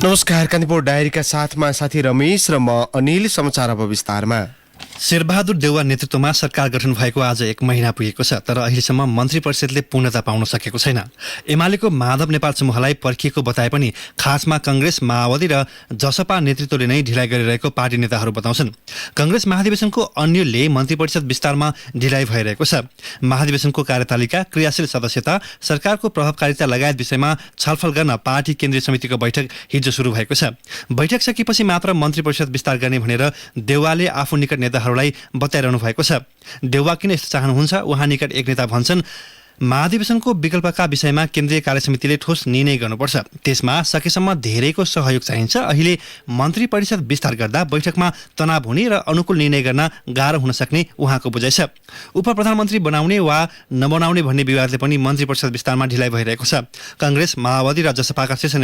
नमस्कार, कान्तिपुर डायरीका साथमा साथी रमेश र म अनिल। समाचार अब विस्तारमा। शेरबहादुर देउवा नेतृत्वमा सरकार गठन भएको आज 1 महिना पुगेको छ, तर अहिलेसम्म मन्त्री परिषदले पूर्णता पाउन सकेको छैन। एमालेको माधव नेपाल समूहलाई पर्खिएको बताए पनि खासमा कांग्रेस, माओवादी र जसपा नेतृत्वले नै ढिलाइ गरिरहेको पार्टी नेताहरू बताउँछन्। कांग्रेस महाधिवेशनको अन्यले मन्त्री परिषद विस्तारमा ढिलाइ भइरहेको छ। महाधिवेशनको कार्यतालिका, क्रियाशील सदस्यता, सरकारको प्रभावकारिता लगायत विषयमा छलफल गर्न पार्टी केन्द्रीय समितिको बैठक हिजो सुरु भएको छ। बैठक सकिएपछि मात्र मन्त्री परिषद विस्तार गर्ने भनेर देउवाले आफू निकट नेताहरूलाई बताइरहनु भएको छ। देउवा किन यस्तो चाहनुहुन्छ? उहाँ निकट एक नेता भन्छन्, महाधिवेशनको विकल्पका विषयमा केन्द्रीय कार्यसमितिले ठोस निर्णय गर्नुपर्छ। त्यसमा सकेसम्म धेरैको सहयोग चाहिन्छ। अहिले मन्त्री परिषद विस्तार गर्दा बैठकमा तनाव हुने र अनुकूल निर्णय गर्न गाह्रो हुन सक्ने उहाँको बुझाइ छ। उप प्रधानमन्त्री बनाउने वा नबनाउने भन्ने विवादले पनि मन्त्री परिषद विस्तारमा ढिलाइ भइरहेको छ। कांग्रेस, माओवादी र जसपाका शीर्ष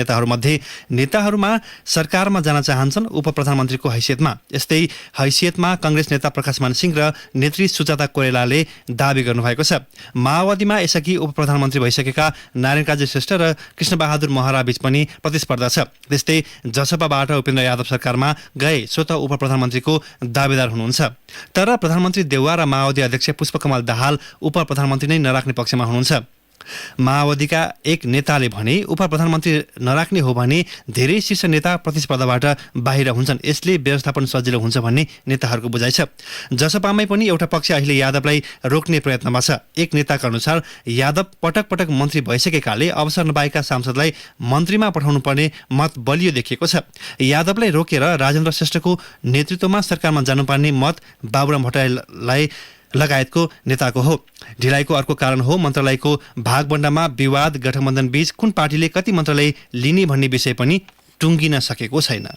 नेताहरूमा सरकारमा जान चाहन्छन् उप प्रधानमन्त्रीको हैसियतमा। यस्तै हैसियतमा कांग्रेस नेता प्रकाशमान सिंह र नेत्री सुजाता कोइरालाले दावी गर्नुभएको छ। माओवादीमा यसअघि उप प्रधानमन्त्री भइसकेका नारायण काजी श्रेष्ठ र कृष्णबहादुर महरा बीच पनि प्रतिस्पर्धा छ। त्यस्तै जसपाबाट उपेन्द्र यादव सरकारमा गए स्वतः उप प्रधानमन्त्रीको दावेदार हुनुहुन्छ। तर प्रधानमन्त्री देउवा र माओवादी अध्यक्ष पुष्पकमल दाहाल उप प्रधानमन्त्री नै नराख्ने पक्षमा हुनुहुन्छ। माओवादीका एक नेताले भने उप प्रधानमन्त्री नराख्ने हो भने धेरै शीर्ष नेता प्रतिस्पर्धाबाट बाहिर हुन्छन्, यसले व्यवस्थापन सजिलो हुन्छ भन्ने नेताहरूको बुझाइ छ। जसपामै पनि एउटा पक्ष अहिले यादवलाई रोक्ने प्रयत्नमा छ। एक नेताका अनुसार यादव पटक पटक मन्त्री भइसकेकाले अवसर नपाएका सांसदलाई मन्त्रीमा पठाउनु पर्ने मत बलियो देखिएको छ। यादवलाई रोकेर राजेन्द्र श्रेष्ठको नेतृत्वमा सरकारमा जानुपर्ने मत बाबुराम भट्टराईलाई लगायतको नेताको हो। ढिलाइको अर्को कारण हो मन्त्रालयको भागबण्डामा विवाद। गठबन्धन बीच कुन पार्टीले कति मन्त्रालय लिने भन्ने विषय पनि टुङ्गिन सकेको छैन।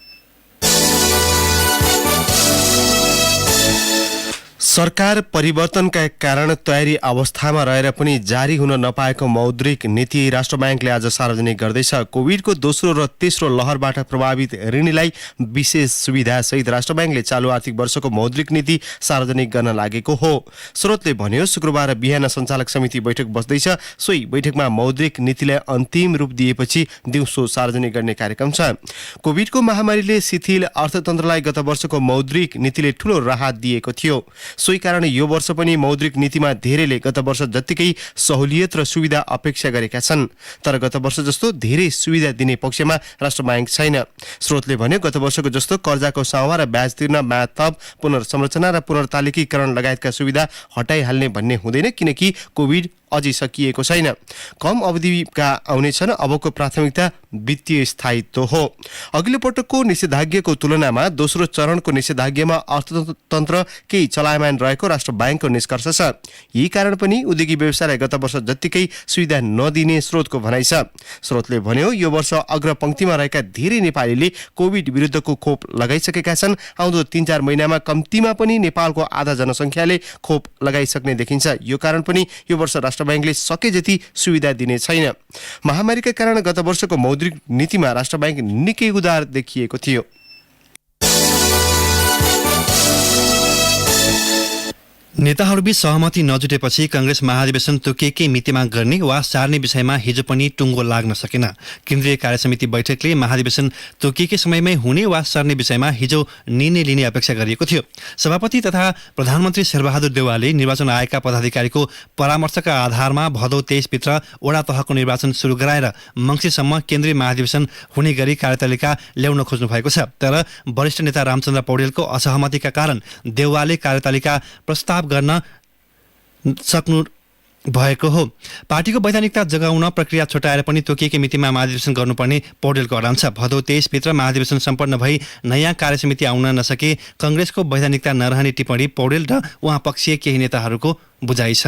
सरकार परिवर्तनका कारण तयारी अवस्थामा रहेर पनि जारी हुन नपाएको मौद्रिक नीति राष्ट्र ब्याङ्कले आज सार्वजनिक गर्दैछ। कोभिडको दोस्रो र तेस्रो लहरबाट प्रभावित ऋणीलाई विशेष सुविधा सहित राष्ट्र ब्याङ्कले चालु आर्थिक वर्षको मौद्रिक नीति सार्वजनिक गर्न लागेको हो। स्रोतले भन्यो, शुक्रबार बिहान सञ्चालक समिति बैठक बस्दैछ। सोही बैठकमा मौद्रिक नीतिलाई अन्तिम रूप दिएपछि दिउँसो सार्वजनिक गर्ने कार्यक्रम छ। कोभिडको महामारीले शिथिल अर्थतन्त्रलाई गत वर्षको मौद्रिक नीतिले ठूलो राहत दिएको थियो। सोही कारण यो वर्ष पनि मौद्रिक नीतिमा धेरैले गत वर्ष जत्तिकै सहुलियत र सुविधा अपेक्षा गरेका छन्। तर गत वर्ष जस्तो धेरै सुविधा दिने पक्षमा राष्ट्र ब्याङ्क छैन। स्रोतले भन्यो, गत वर्षको जस्तो कर्जाको साउवा र ब्याज तिर्न, ब्याज थप, पुनर्संरचना र पुनर्तालिकीकरण लगायतका सुविधा हटाइहाल्ने भन्ने हुँदैन, किनकि कोभिड अझै सकिएको छैन। कम अवधिका आउनेछन्। अबको प्राथमिकता वित्तीय स्थायित्व हो। अघिल्लो पटकको निषेधाज्ञाको तुलनामा दोस्रो चरणको निषेधाज्ञामा अर्थतन्त्र केही चलायमान रहेको राष्ट्र ब्याङ्कको निष्कर्ष छ। यही कारण पनि उद्योगी व्यवसायलाई गत वर्ष जत्तिकै सुविधा नदिने स्रोतको भनाइ छ। स्रोतले भन्यो, यो वर्ष अग्रपङ्क्तिमा रहेका धेरै नेपालीले कोभिड विरुद्धको खोप लगाइसकेका छन्। आउँदो 3-4 महिनामा कम्तीमा पनि नेपालको आधा जनसङ्ख्याले खोप लगाइसक्ने देखिन्छ। यो कारण पनि यो वर्ष राष्ट्र ब्याङ्कले सके जति सुविधा दिने छैन। महामारीका कारण गत वर्षको मौद्रिक नीतिमा राष्ट्र ब्याङ्क निकै उदार देखिएको थियो। नेताहरूबीच सहमति नजुटेपछि कांग्रेस महाधिवेशन तोकिएकै मितिमा गर्ने वा सार्ने विषयमा हिजो पनि टुङ्गो लाग्न सकेन। केन्द्रीय कार्यसमिति बैठकले महाधिवेशन तोकिएकै समयमै हुने वा सर्ने विषयमा हिजो निर्णय लिने अपेक्षा गरिएको थियो। सभापति तथा प्रधानमन्त्री शेरबहादुर देउवाले निर्वाचन आयोगका पदाधिकारीको परामर्शका आधारमा भदौ 23 भित्र वडा तहको निर्वाचन सुरु गराएर मङ्सिरसम्म केन्द्रीय महाधिवेशन हुने गरी कार्यतालिका ल्याउन खोज्नु भएको छ। तर वरिष्ठ नेता रामचन्द्र पौडेलको असहमतिका कारण देउवाले कार्यतालिका प्रस्ताव गर्न सक्नु भएको हो। पार्टीको वैधानिकता जगाउन प्रक्रिया छोटाएर पनि तोकिएकै मितिमा महाधिवेशन गर्नुपर्ने पौडेलको अडान छ। भदौ 23 भित्र महाधिवेशन सम्पन्न भई नयाँ कार्यसमिति आउन नसके कांग्रेसको वैधानिकता नरहने टिप्पणी पौडेल र उहाँ पक्षीय केही नेताहरूको बुझाइ छ।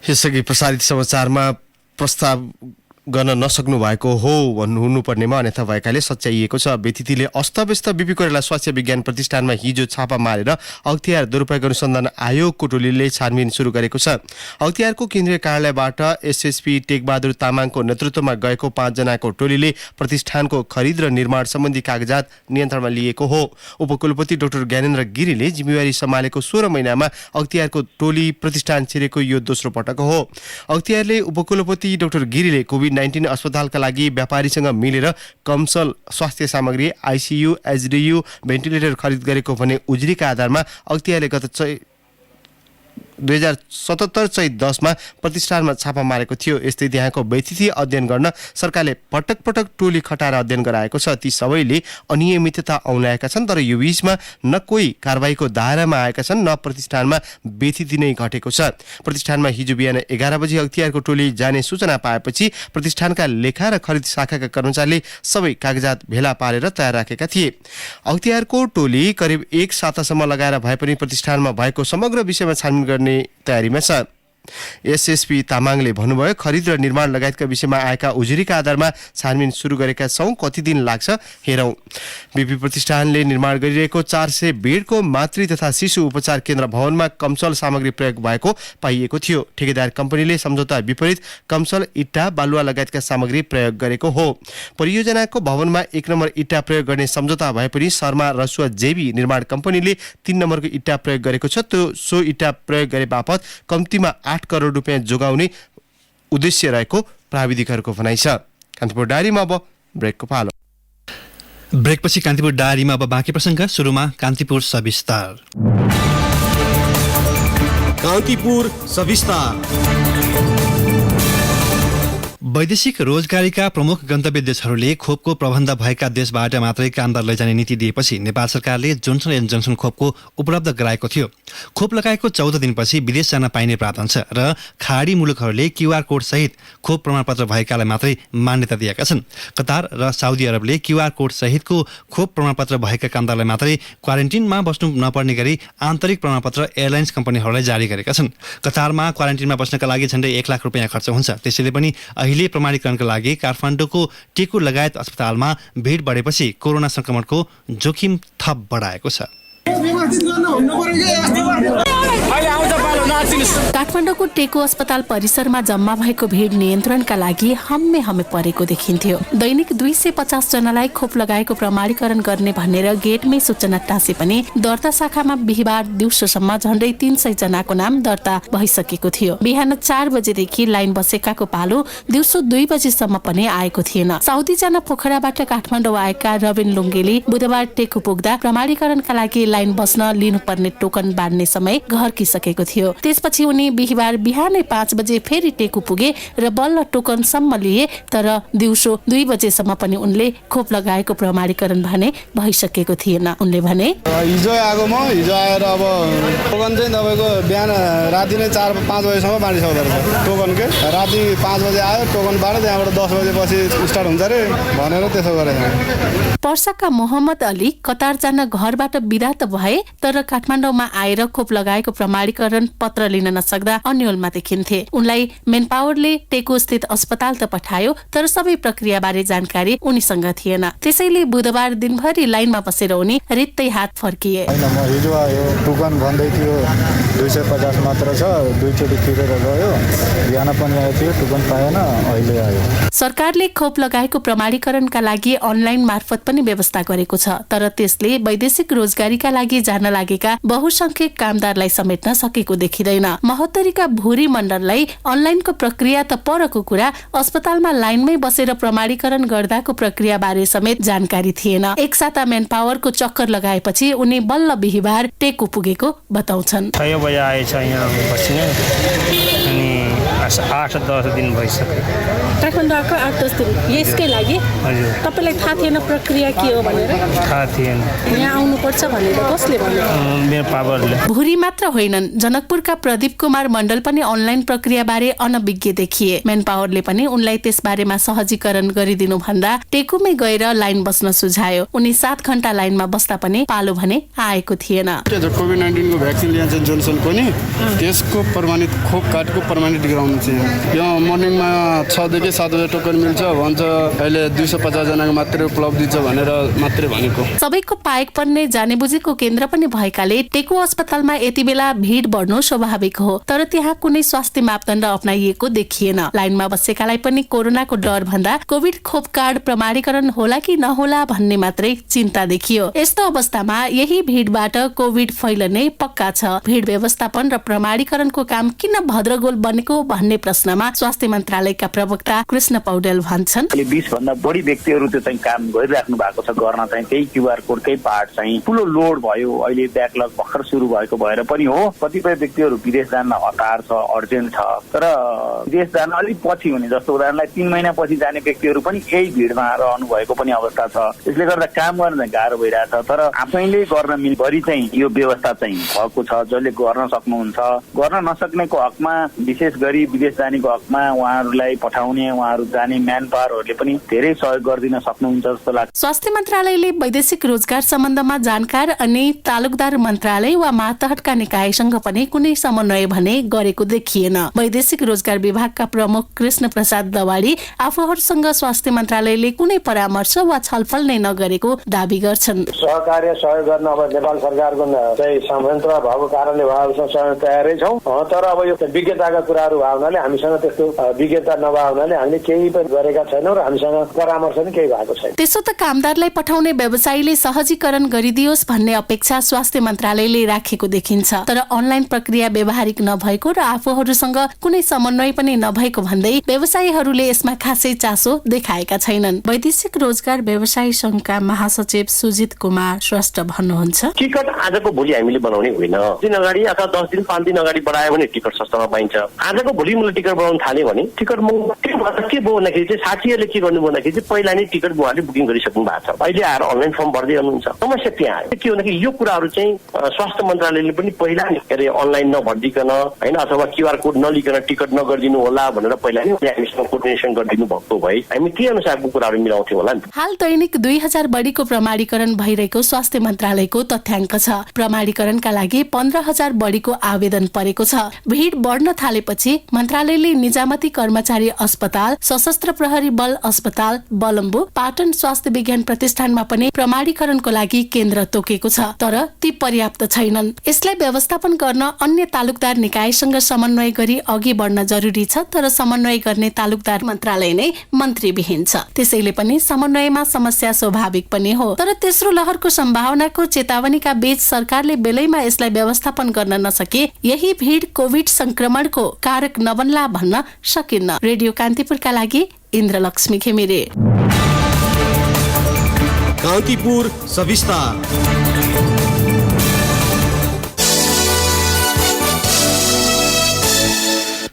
यसअघि प्रसारित समाचारमा प्रस्ताव गर्न नसक्नु भएको हो हुनुपर्नेमा अन्यथा भएकाले सच्याइएको छ। व्यतिथिले अस्तव्यस्त बीपी कोइराला स्वास्थ्य विज्ञान प्रतिष्ठानमा हिजो छापा मारेर अख्तियार दुरुपयोग अनुसन्धान आयोगको टोलीले छानबिन सुरु गरेको छ। अख्तियारको केन्द्रीय कार्यालयबाट एसएसपी टेकबहादुर तामाङको नेतृत्वमा गएको 5 जनाको टोलीले प्रतिष्ठानको खरिद र निर्माण सम्बन्धी कागजात नियन्त्रणमा लिएको हो। उपकुलपति डाक्टर ज्ञानेन्द्र गिरीले जिम्मेवारी सम्हालेको 16 महिनामा अख्तियारको टोली प्रतिष्ठान छिरेको यो दोस्रो पटक हो। अख्तियारले उपकुलपति डाक्टर गिरीले कोभिड-19 अस्पतालका लागि व्यापारीसँग मिलेर कमसल स्वास्थ्य सामग्री, आइसियु, एचडियु, भेन्टिलेटर खरिद गरेको भने उजुरीका आधारमा अख्तियारले गत 2077 चैत 10 मा प्रतिष्ठानमा छापा मारेको थियो। यस्तै त्यहाँको व्यतिथि अध्ययन गर्न सरकारले पटक पटक टोली खटाएर अध्ययन गराएको छ। ती सबैले अनियमितता औँल्याएका छन्, तर यो बीचमा न कोही कारबाहीको दायरामा आएका छन्, न प्रतिष्ठानमा व्यतिथि नै घटेको छ। प्रतिष्ठानमा हिजो बिहान 11 बजी अख्तियारको टोली जाने सूचना पाएपछि प्रतिष्ठानका लेखा र खरिद शाखाका कर्मचारीले सबै कागजात भेला पारेर तयार राखेका थिए। अख्तियारको टोली करिब 1 सातासम्म लगाएर भए पनि प्रतिष्ठानमा भएको समग्र विषयमा छानबिन गर्ने तयारीमा छ। एसएसपी तामाङले भन्नुभयो, खरिद र निर्माण लगायतका विषयमा आएका उजुरीका आधारमा छानबिन सुरु गरेका छौँ, कति दिन लाग्छ हेरौँ। बीपी प्रतिष्ठानले निर्माण गरिरहेको 400 बेडको मातृ तथा शिशु उपचार केन्द्र भवनमा कमसल सामग्री प्रयोग भएको पाइएको थियो। ठेकेदार कम्पनीले सम्झौता विपरीत कमसल, इट्टा, बालुवा लगायतका सामग्री प्रयोग गरेको हो। परियोजनाको भवनमा 1 नम्बर इट्टा प्रयोग गर्ने सम्झौता भए पनि शर्मा रसुवा जेबी निर्माण कम्पनीले 3 नम्बरको इट्टा प्रयोग गरेको छ। सो इट्टा प्रयोग गरे बापत कम्तीमा 8 करोड रुपियाँ जोगाउने उद्देश्य रहेको प्राविधिकहरूको भनाइ छ। कान्तिपुर डायरीमा अब ब्रेकको पालो। ब्रेकपछि कान्तिपुर डायरीमा अब बाँकी प्रसङ्ग। सुरुमा कान्तिपुर सविस्तार। कान्तिपुर सविस्तार। वैदेशिक रोजगारीका प्रमुख गन्तव्य देशहरूले खोपको प्रबन्ध भएका देशबाट मात्रै कामदार लैजाने नीति दिएपछि नेपाल सरकारले जोन्सन एन्ड जोन्सन खोपको उपलब्ध गराएको थियो। खोप लगाएको 14 दिनपछि विदेश जान पाइने प्रावधान छ र खाडी मुलुकहरूले क्युआर कोड सहित खोप प्रमाणपत्र भएकालाई मात्रै मान्यता दिएका छन्। कतार र साउदी अरबले क्युआर कोड सहितको खोप प्रमाणपत्र भएका कामदारलाई मात्रै क्वारेन्टिनमा बस्नु नपर्ने गरी आन्तरिक प्रमाणपत्र एयरलाइन्स कम्पनीहरूलाई जारी गरेका छन्। कतारमा क्वारेन्टिनमा बस्नका लागि झन्डै 1 लाख रुपियाँ खर्च हुन्छ। त्यसैले पनि अहिले प्रमाणीकरणका लागि काठमाडौँको टेकु लगायत अस्पतालमा भिड बढेपछि कोरोना संक्रमणको जोखिम थप बढाएको छ। काठमाडौँको टेकु अस्पताल परिसरमा जम्मा भएको भिड नियन्त्रणका लागि हम्मे परेको देखिन्थ्यो। दैनिक 250 जनालाई खोप लगाएको प्रमाणीकरण गर्ने भनेर गेटमै सूचना टाँसे पनि दर्ता शाखामा बिहिबार दिउँसोसम्म झन्डै 300 जनाको नाम दर्ता भइसकेको थियो। बिहान 4 बजेदेखि लाइन बसेकाको पालो दिउँसो 2 बजेसम्म पनि आएको थिएन। साउदी जान पोखराबाट काठमाडौँ आएका रबिन लुङ्गेले बुधबार टेकु पुग्दा प्रमाणीकरणका लागि लाइन बस्न लिनुपर्ने टोकन बाँड्ने समय घर्किसकेको थियो। त्यसपछि उनी बिहिबार बिहानै 5 बजे फेरि टेकु पुगे र बल्ल टोकनसम्म लिए, तर दिउँसो 2 बजेसम्म पनि उनले खोप लगाएको प्रमाणीकरण भने भइसकेको थिएन। उनले भने, हिजो आएको म हिजो आएर अब टोकन चाहिँ तपाईँको बिहान राति नै 4-5 बजेसम्म बाँडिसक्दो रहेछ टोकन के। राति 5 बजे आयो टोकन बाँड्यो, त्यहाँबाट 10 बजेपछि स्टार्ट हुन्छ अरे भनेर त्यसो गरेछ। पर्साका मोहम्मद अली कतार जान घरबाट बिदा त भए, तर काठमाडौँमा आएर खोप लगाएको प्रमाणीकरण पत्र लिन नसक्दा अन्यलमा देखिन्थे। उनलाई मेनपावरले टेकु स्थित अस्पताल त पठायो, तर सबै प्रक्रियाबारे जानकारी उनीसँग थिएन। त्यसैले बुधबार दिनभरि लाइनमा बसेर उनी रित्तै हात फर्किए। म हिजो आयो टोकन भन्दै थियो 250 मात्र छ, 2 चोटि तिरेर गयो। बिहान पनि आएको थियो टोकन पाएन, अहिले आयो। सरकारले खोप लगाएको प्रमाणीकरणका लागि अनलाइन मार्फत पनि व्यवस्था गरेको छ, तर त्यसले वैदेशिक रोजगारीका लागि जान लागेका बहुसंख्यक कामदारलाई समेट्न सकेको देखिँदैन। महोत्तरीका भूरी मण्डललाई अनलाइनको प्रक्रिया त परको कुरा, अस्पतालमा लाइनमै बसेर प्रमाणीकरण गर्दाको प्रक्रिया बारे समेत जानकारी थिएन। एक साता मेन पावरको चक्कर लगाएपछि उनी बल्ल बिहिबार टेकु पुगेको बताउँछन्। 6 बजे आएछ यहाँ बस्ने अनि 8-10 दिन भइसक्यो। काठमाडौँ आएको 8-10 दिन यसकै लागि? हजुर। तपाईलाई थाहा थिएन प्रक्रिया के हो भनेर? थाहा थिएन। यहाँ आउनुपर्छ भनेर कसले भन्यो? मेरो पावरले। भूरी मात्र होइनन्, जनकपुरका प्रदीप कुमार मण्डल पनि अनलाइन प्रक्रियाबारे अनभिज्ञ देखिए। मेन पावरले पनि उनलाई त्यसबारेमा सहजीकरण गरिदिनु भन्दा टेकुमै गएर लाइन बस्न सुझायो। उनी 7 घण्टा लाइनमा बस्दा पनि पालो भने आएको थिएन। कोभिड-19 को भ्याक्सिन लिन्छ जोन्सनको नि, त्यसको प्रमाणित खोप कार्डको प्रमाणित गराउन चाहिँ यहाँ मर्निङमा 6 देखि 7 बजे टोकन मिल्छ भन्छ, अहिले 250 जनाको मात्रै उपलब्धि छ भनेर मात्रै भनेको। सबैको पाएक पर्ने जाने बुझेको केन्द्र पनि भएकाले टेकु अस्पतालमा यति बेला भिड बढ्नु स्वाभाविक हो, तर त्यहाँ कुनै स्वास्थ्य मापदण्ड अपनाइएको देखिएन। लाइनमा बसेकालाई पनि कोरोनाको डर भन्दा कोभिड खोप कार्ड प्रमाणीकरण होला कि नहोला भन्ने मात्रै चिन्ता देखियो। यस्तो अवस्थामा यही भिडबाट कोभिड फैलने पक्का छ। भिड व्यवस्थापन र प्रमाणीकरणको काम किन भद्रगोल बनेको भन्ने प्रश्नमा स्वास्थ्य मन्त्रालयका प्रवक्ता कृष्ण पौडेल भन्छन्, 20 भन्दा बढी व्यक्तिहरू त्यो चाहिँ काम गरिराख्नु भएको छ। गर्न चाहिँ त्यही क्युआर कोडकै पार्ट चाहिँ ठुलो लोड भयो। अहिले ब्याकलग भर्खर सुरु भएको भएर पनि हो, कतिपय व्यक्तिहरू विदेश जान हतार छ, अर्जेन्ट छ, तर विदेश जान अलिक पछि हुने जस्तो, उदाहरणलाई 3 महिना पछि जाने व्यक्तिहरू पनि यही भिडमा रहनु भएको पनि अवस्था छ। यसले गर्दा काम गर्न चाहिँ गाह्रो भइरहेछ। तर आफैले गर्न मिलभरि चाहिँ यो व्यवस्था चाहिँ भएको छ। जसले गर्न सक्नुहुन्छ, गर्न नसक्नेको हकमा, विशेष गरी विदेश जानेको हकमा उहाँहरूलाई पठाउने, उहाँहरू जाने म्यान पावरहरूले पनि धेरै सहयोग गरिदिन सक्नुहुन्छ जस्तो लाग्छ। स्वास्थ्य मन्त्रालयले वैदेशिक रोजगार सम्बन्धमा जानकार अनि तालुकदार मन्त्रालय वा मातहतका निकायसँग पनि कुनै समन्वय भने गरेको देखिएन। वैदेशिक रोजगार विभागका प्रमुख कृष्ण प्रसाद दवाडी आफूहरूसँग स्वास्थ्य मन्त्रालयले कुनै परामर्श वा छलफल नै नगरेको दावी गर्छन्। सहकार्य सहयोग गर्न अब नेपाल सरकारको चाहिँ संयन्त्र भएको कारणले उहाँहरूसँग सहयोग तयारै छौँ, तर अब यो विज्ञताका कुराहरू भयो हुनाले हामीसँग त्यस्तो विज्ञता नभए हुनाले हामीले केही पनि गरेका छैनौँ र हामीसँग परामर्श पनि केही भएको छैन। त्यसो त कामदारलाई पठाउने व्यवसायीले सहजीकरण गरिदियोस् भन्ने अपेक्षा स्वास्थ्य मन्त्रालयले राखेको देखिन्छ, तर अनलाइन प्रक्रिया व्यावहारिक नभएको र आफूहरूसँग कुनै समन्वय पनि नभएको भन्दै व्यवसायीहरूले यसमा खासै चासो देखाएका छैनन्। वैदेशिक रोजगार व्यवसायी संघका महासचिव सुजित कुमार श्रेष्ठ भन्नुहुन्छ, टिकट आजको भोलि हामीले बनाउने होइन। दिन अगाडि अथवा 10 दिन 5 दिन अगाडि बढायो भने टिकट सस्तामा पाइन्छ। आजको भोलि मैले टिकट बनाउन थाल्यो भने टिकट के भयो भन्दाखेरि चाहिँ साथीहरूले के गर्नु भन्दाखेरि चाहिँ पहिला नै टिकट उहाँले बुकिङ गरिसक्नु भएको छ, अहिले आएर अनलाइन फर्म भर्दै हुनुहुन्छ। समस्या त्यहाँ आयो के भन्दाखेरि यो कुराहरू चाहिँ स्वास्थ्य मन्त्रालयले पनि पहिला नै अनलाइन नभरिदिकन होइन, अथवा क्युआर कोड नलिकन टिकट नगरिदिनु होला भनेर पहिला नै हामीसँग कोर्डिनेसन गरिदिनु भएको भए हामी के अनुसारको कुराहरू मिलाउँथ्यौँ होला नि। हाल दैनिक 2000 बढीको प्रमाणीकरण भइरहेको स्वास्थ्य मन्त्रालयको तथ्याङ्क छ। प्रमाणीकरणका लागि 15,000 बढीको आवेदन परेको छ। भिड बढ्न थालेपछि मन्त्रालयले निजामती कर्मचारी अस्पताल, सशस्त्र प्रहरी बल अस्पताल, बलम्बु, पाटन स्वास्थ्य विज्ञान प्रतिष्ठानमा पनि प्रमाणीकरणको लागि केन्द्र तोकेको छ, तर ती पर्याप्त छैनन्। यसलाई व्यवस्थापन गर्न अन्य तालुकदार निकायसँग समन्वय गरी अघि बढ्न जरुरी छ, तर समन्वय गर्ने तालुकदार मन्त्रालय नै मन्त्रीविहीन छ। त्यसैले पनि समन्वयमा समस्या स्वाभाविक पनि हो, तर तेस्रो लहरको सम्भावनाको चेतावनीका बीच सरकारले बेलैमा यसलाई व्यवस्थापन गर्न नसके यही भिड कोभिड संक्रमणको कारक नबन्ला भन्न सकिन्न। रेडियो कान्तिपुरका लागि इन्द्रलक्ष्मी घिमिरे। कान्तिपुर सविस्तार।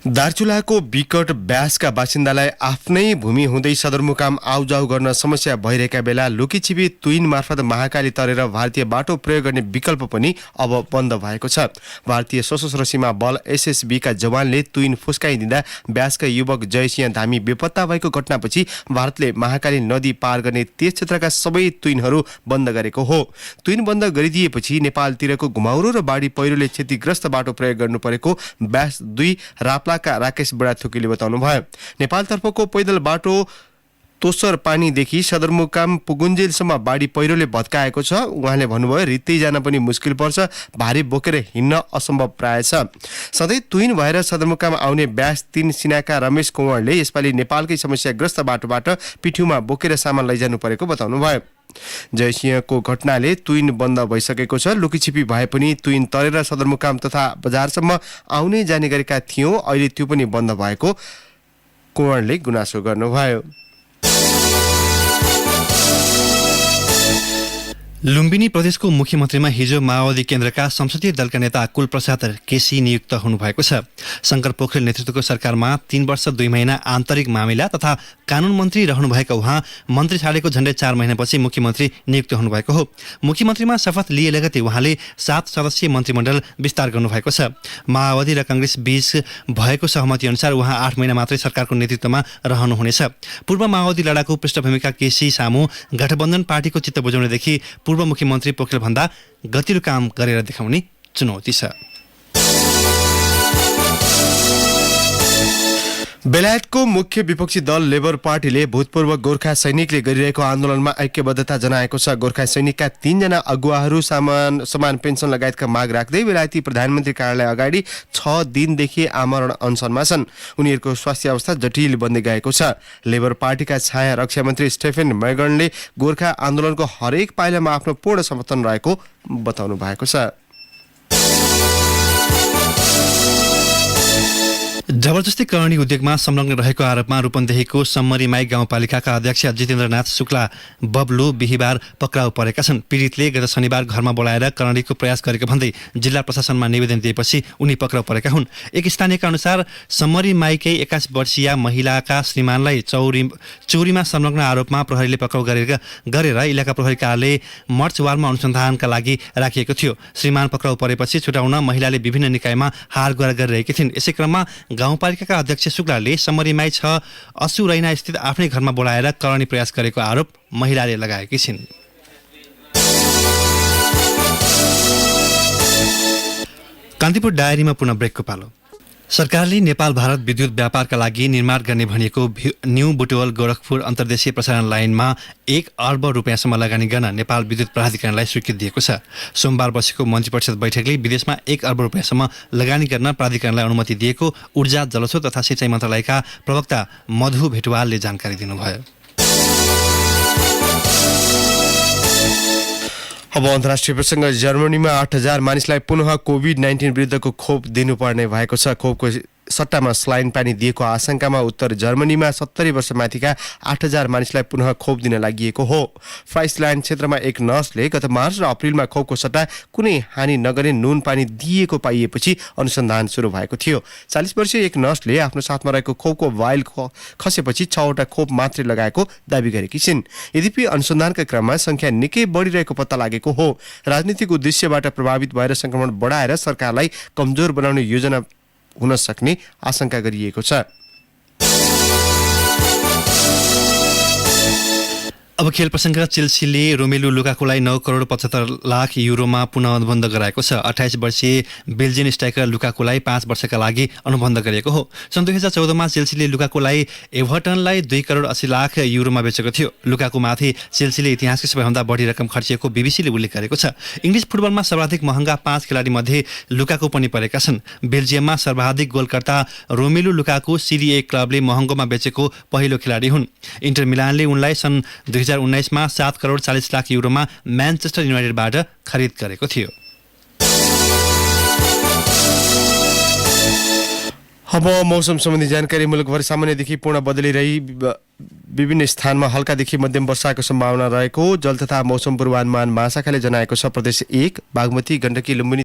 दार्चुलाको विकट ब्यासका बासिन्दालाई आफ्नै भूमि हुँदै सदरमुकाम आउजाउ गर्न समस्या भइरहेका बेला लुकीछिपी तुइन मार्फत महाकाली तरेर भारतीय बाटो प्रयोग गर्ने विकल्प पनि अब बन्द भएको छ। भारतीय सशस्त्र सीमा बल एसएसबीका जवानले तुइन फुस्काइदिँदा ब्यासका युवक जयसिंह धामी बेपत्ता भएको घटनापछि भारतले महाकाली नदी पार गर्ने त्यस क्षेत्रका सबै तुइनहरू बन्द गरेको हो। तुइन बन्द गरिदिएपछि नेपालतिरको घुमाउरो र बाढी पहिरोले क्षतिग्रस्त बाटो प्रयोग गर्नु परेको ब्यास 2 राप्लाका राकेश बुढाथोकीले बताउनु भयो। नेपालतर्फको पैदल बाटो तोसर पानीदेखि सदरमुकाम पुगुन्जेलसम्म बाढी पहिरोले भत्काएको छ। उहाँले भन्नुभयो, रित्तै जान पनि मुस्किल पर्छ, भारी बोकेर हिँड्न असम्भव प्राय छ। सधैँ तुइन भएर सदरमुकाम आउने ब्यास 3 सिनाका रमेश कुँवरले यसपालि नेपालकै समस्याग्रस्त बाटोबाट पिठ्युमा बोकेर सामान लैजानु परेको बताउनु भयो। जयसिंहको घटनाले तुइन बन्द भइसकेको छ। लुकीछिपी भए पनि तुइन तरेर सदरमुकाम तथा बजारसम्म आउने जाने गरेका थियौँ, अहिले त्यो पनि बन्द भएको कुँवरले गुनासो गर्नुभयो। लुम्बिनी प्रदेशको मुख्यमन्त्रीमा हिजो माओवादी केन्द्रका संसदीय दलका नेता कुलप्रसाद केसी नियुक्त हुनुभएको छ। शङ्कर पोखरेल नेतृत्वको सरकारमा 3 वर्ष 2 महिना आन्तरिक मामिला तथा कानुन मन्त्री रहनुभएका उहाँ मन्त्री छाडेको झण्डै 4 महिनापछि मुख्यमन्त्री नियुक्त हुनुभएको हो। मुख्यमन्त्रीमा शपथ लिए लगतै उहाँले 7 सदस्यीय मन्त्रीमण्डल विस्तार गर्नुभएको छ। माओवादी र काङ्ग्रेस बीच भएको सहमति अनुसार उहाँ 8 महिना मात्रै सरकारको नेतृत्वमा रहनुहुनेछ। पूर्व माओवादी लडाकु पृष्ठभूमिका केसी सामु गठबन्धन पार्टीको चित्त बुझाउनेदेखि पूर्व मुख्यमन्त्री पोखरेल भन्दा गतिलो काम गरेर देखाउने चुनौती छ। बेलायतको मुख्य विपक्षी दल लेबर पार्टीले भूतपूर्व गोर्खा सैनिकले गरिरहेको आन्दोलनमा ऐक्यबद्धता जनाएको छ। गोर्खा सैनिकका 3 जना अगुवाहरू समान पेन्सन लगायतका माग राख्दै बेलायती प्रधानमन्त्री कार्यालय अगाडि 6 दिनदेखि आमरण अनसनमा छन्। उनीहरूको स्वास्थ्य अवस्था जटिल बन्दै गएको छ। लेबर पार्टीका छाया रक्षा मन्त्री स्टेफेन मैगनले गोर्खा आन्दोलनको हरेक पाइलामा आफ्नो पूर्ण समर्थन रहेको बताउनु भएको छ। जबरजस्ती करणी उद्योगमा संलग्न रहेको आरोपमा रूपन्देहीको सम्मरीमाई गाउँपालिकाका अध्यक्ष जितेन्द्रनाथ शुक्ला बब्लु बिहिबार पक्राउ परेका छन्। पीडितले गत शनिबार घरमा बोलाएर करણીको प्रयास गरेको भन्दै जिल्ला प्रशासनमा निवेदन दिएपछि उनी पक्राउ परेका हुन्। एक स्थानीयका अनुसार सम्मरीमाईकै 21 वर्षीय महिलाका श्रीमानलाई चोरीमा संलग्न आरोपमा प्रहरीले पक्राउ गरेर इलाका प्रहरी कार्यालय मर्चवारमा अनुसन्धानका लागि राखिएको थियो। श्रीमान पक्राउ परेपछि छुटाउन महिलाले विभिन्न निकायमा हार गुहार गरिरहेकी थिइन्। यसै क्रममा गाउँपालिकाका अध्यक्ष शुक्लाले सम्मरीमाई 6 असु रैना स्थित आफ्नै घरमा बोलाएर करणी प्रयास गरेको आरोप महिलाले लगाएकी छिन्। कान्तिपुर डायरीमा पुनः ब्रेकको पालो। सरकारले नेपाल भारत विद्युत व्यापारका लागि निर्माण गर्ने भनिएको न्यू बुटवल गोरखपुर अन्तर्देशीय प्रसारण लाइनमा 1 अर्ब रुपियाँसम्म लगानी गर्न नेपाल विद्युत प्राधिकरणलाई स्वीकृति दिएको छ। सोमबार बसेको मन्त्री परिषद बैठकले विदेशमा 1 अर्ब रुपियाँसम्म लगानी गर्न प्राधिकरणलाई अनुमति दिएको ऊर्जा जलस्रोत तथा सिँचाइ मन्त्रालयका प्रवक्ता मधु भेटवालले जानकारी दिनुभयो। अब अन्तर्राष्ट्रिय प्रसङ्ग। जर्मनीमा 8,000 मानिसलाई पुनः कोभिड-19 विरुद्धको खोप दिनुपर्ने भएको छ। खोपको सट्टामा स्लाइन पानी दिएको आशंकामा उत्तर जर्मनीमा 70 वर्षमाथिका 8,000 मानिसलाई पुनः खोप दिन लागि हो। फ्राइसल्यान्ड क्षेत्रमा एक नर्सले गत मार्च र अप्रिलमा खोपको सट्टा कुनै हानि नगर्ने नुन पानी दिएको पाइएपछि अनुसन्धान सुरु भएको थियो। 40 वर्षीय एक नर्सले आफ्नो साथमा रहेको खोपको भाइल खसेपछि 6वटा खोप मात्रै लगाएको दावी गरेकी छिन्। यद्यपि अनुसन्धानका क्रममा संख्या निकै बढिरहेको पत्ता लागेको हो। राजनीतिक उद्देश्यबाट प्रभावित भएर संक्रमण बढाएर सरकारलाई कमजोर बनाउने योजना हुन सक्ने आशंका गरिएको छ। अब खेल प्रसङ्ग। चेल्सीले रोमेलु लुकाकुलाई 9 करोड 75 लाख युरोमा पुनः अनुबन्ध गराएको छ। 28 वर्षीय बेल्जियन स्ट्राइकर लुकाकुलाई 5 वर्षका लागि अनुबन्ध गरिएको हो। सन् 2014मा चेल्सीले लुकाकुलाई एभर्टनलाई 2 करोड 80 लाख युरोमा बेचेको थियो। लुकाकुमाथि चेल्सीले इतिहासकै सबैभन्दा बढी रकम खर्चिएको बीबीसीले उल्लेख गरेको छ। इङ्ग्लिस फुटबलमा सर्वाधिक महँगा 5 खेलाडी मध्ये लुकाकु पनि परेका छन्। बेल्जियममा सर्वाधिक गोलकर्ता रोमेलु लुकाकु सिरी ए क्लबले महँगोमा बेचेको पहिलो खेलाडी हुन्। इन्टर मिलानले उनलाई सन् 2019मा 7 करोड 40 लाख युरोमा म्यानचेस्टर युनाइटेडबाट खरिद गरेको थियो। अब मौसम सम्बन्धी जानकारी। मुलुकभर सामान्यदेखि पूर्ण बदली रही विभिन्न स्थानमा हल्कादेखि मध्यम वर्षाको सम्भावना रहेको जल तथा मौसम पूर्वानुमान महाशाखाले जनाएको छ। प्रदेश 1 बागमती गण्डकी लुम्बिनी